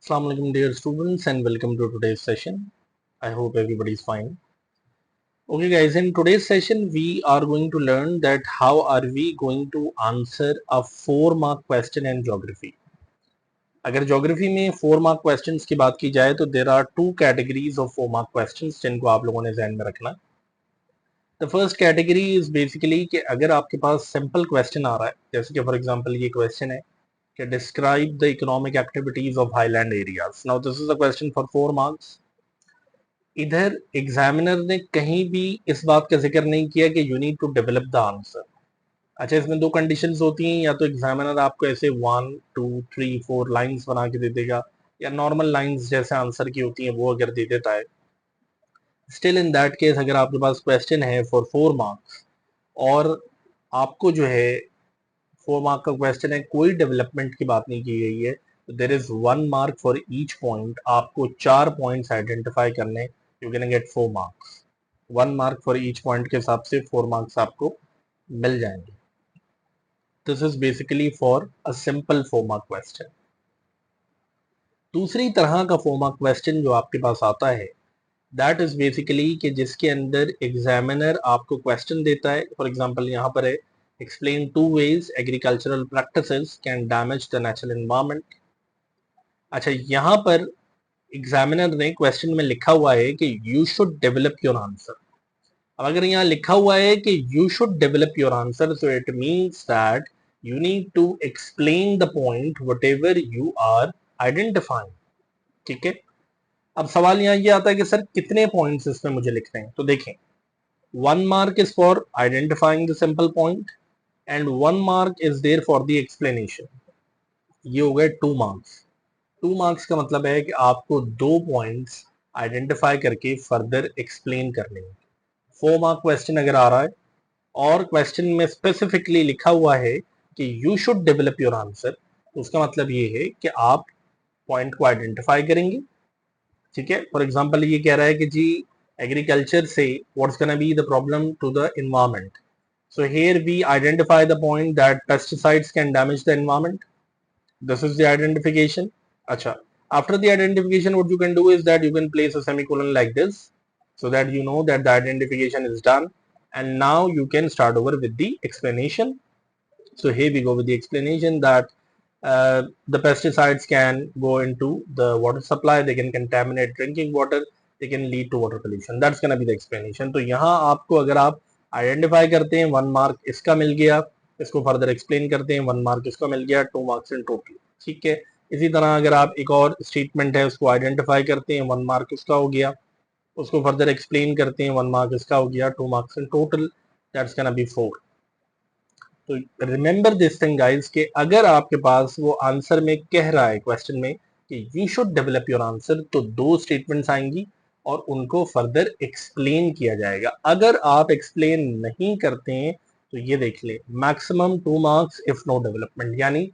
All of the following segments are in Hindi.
Assalamu alaikum dear students and welcome to today's session. I hope everybody is fine. Okay guys, in today's session we are going to learn that how are we going to answer a 4 mark question in geography. अगर ज्योग्राफी में 4 mark questions की बात की जाए तो there are 2 categories of 4 mark questions जिनको आप लोगों ने ध्यान में रखना. The first category is basically कि अगर आपके पास simple question आ रहा है, जैसे कि for example ये question है कि describe the economic activities of highland areas. Now this is a question for 4 marks. इधर एग्जामिनर ने कहीं भी इस बात का जिक्र नहीं किया कि you need to develop the answer. अच्छा, इसमें 2 कंडीशंस होती हैं, या तो एग्जामिनर आपको ऐसे 1 2 3 4 लाइंस बना के दे देगा, या नॉर्मल लाइंस जैसे आंसर की होती हैं वो अगर दे देता है. स्टिल इन दैट केस अगर आपके पास क्वेश्चन है फॉर 4 मार्क्स और आपको जो है 4 मार्क का क्वेश्चन है, कोई डेवलपमेंट की बात नहीं की गई है, तो there is 1 mark for each point. आपको 4 पॉइंट्स आइडेंटिफाई करने, you can get 4 marks. 1 mark for each point के हिसाब से 4 मार्क्स आपको मिल जाएंगे. This is basically for a simple 4 mark question. दूसरी तरह का 4 मार्क क्वेश्चन जो आपके पास आता है, दैट इज बेसिकली कि जिसके अंदर एग्जामिनर आपको क्वेश्चन देता है. फॉर एग्जांपल यहाँ पर है, explain 2 ways agricultural practices can damage the natural environment. अच्छा, यहाँ पर एग्जामिनर ने क्वेश्चन में लिखा हुआ है कि you should develop your answer. अब अगर यहाँ लिखा हुआ है कि you should develop your answer, so it means that you need to explain the point whatever you are identifying. ठीक है. अब सवाल यहाँ ये आता है कि सर कितने पॉइंट्स इसमें मुझे लिखने हैं. तो देखें, 1 mark is for identifying the simple point and 1 mark is there for the explanation. ये हो गए 2 marks. 2 marks का मतलब है कि आपको 2 points आइडेंटिफाई करके फर्दर एक्सप्लेन करने हैं. 4 mark क्वेश्चन अगर आ रहा है और क्वेश्चन में स्पेसिफिकली लिखा हुआ है कि you should develop your answer, तो उसका मतलब ये है कि आप पॉइंट को आइडेंटिफाई करेंगे. ठीक है. फॉर एग्जाम्पल ये कह रहा है कि जी एग्रीकल्चर से what's gonna be the problem to the environment. So here we identify the point that pesticides can damage the environment. This is the identification. Acha. After the identification, what you can do is that you can place a semicolon like this, so that you know that the identification is done. And now you can start over with the explanation. So here we go with the explanation that the pesticides can go into the water supply. They can contaminate drinking water. They can lead to water pollution. That's gonna be the explanation. तो यहाँ आपको अगर आप आइडेंटिफाई करते हैं 1 मार्क इसका मिल गया, इसको फर्दर एक्सप्लेन करते हैं 1 मार्क इसका मिल गया, 2 मार्क्स इन टोटल. ठीक है. इसी तरह अगर आप एक और स्टेटमेंट है उसको आइडेंटिफाई करते हैं, 1 मार्क उसका हो गया, उसको फर्दर एक्सप्लेन करते हैं, 1 मार्क इसका हो गया, 2 marks in total. That's gonna be 4. तो रिमेंबर दिस थिंग गाइस कि अगर आपके पास वो आंसर में कह रहा है क्वेश्चन में कि you should develop your answer, तो 2 स्टेटमेंट्स आएंगी और उनको फर्दर एक्सप्लेन किया जाएगा. अगर आप एक्सप्लेन नहीं करते हैं तो ये देख ले, maximum 2 marks if no development. यानी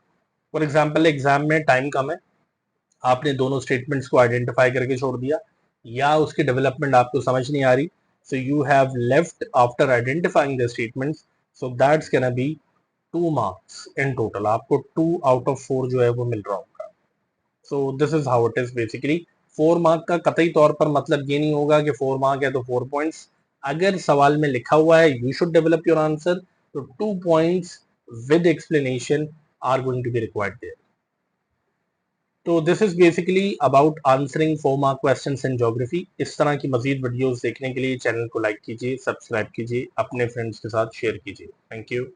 फॉर एग्जांपल एग्जाम में टाइम कम है, आपने दोनों स्टेटमेंट्स को आइडेंटिफाई करके छोड़ दिया, या उसकी डेवलपमेंट आपको समझ नहीं आ रही, so you have left after identifying the statements, so that's can be 2 marks in total. आपको 2 आउट ऑफ 4 जो है वो मिल रहा होगा. So this is how it is basically. 4 mark का कतई तौर पर मतलब ये नहीं होगा कि 4 मार्क है तो 4 पॉइंट्स. अगर सवाल में लिखा हुआ है you should develop your answer, तो 2 points with explanation are going to be required there. तो this is basically about answering 4 mark questions in geography. इस तरह की मजीद वीडियोस देखने के लिए चैनल को लाइक कीजिए, सब्सक्राइब कीजिए, अपने फ्रेंड्स के साथ शेयर कीजिए. Thank you.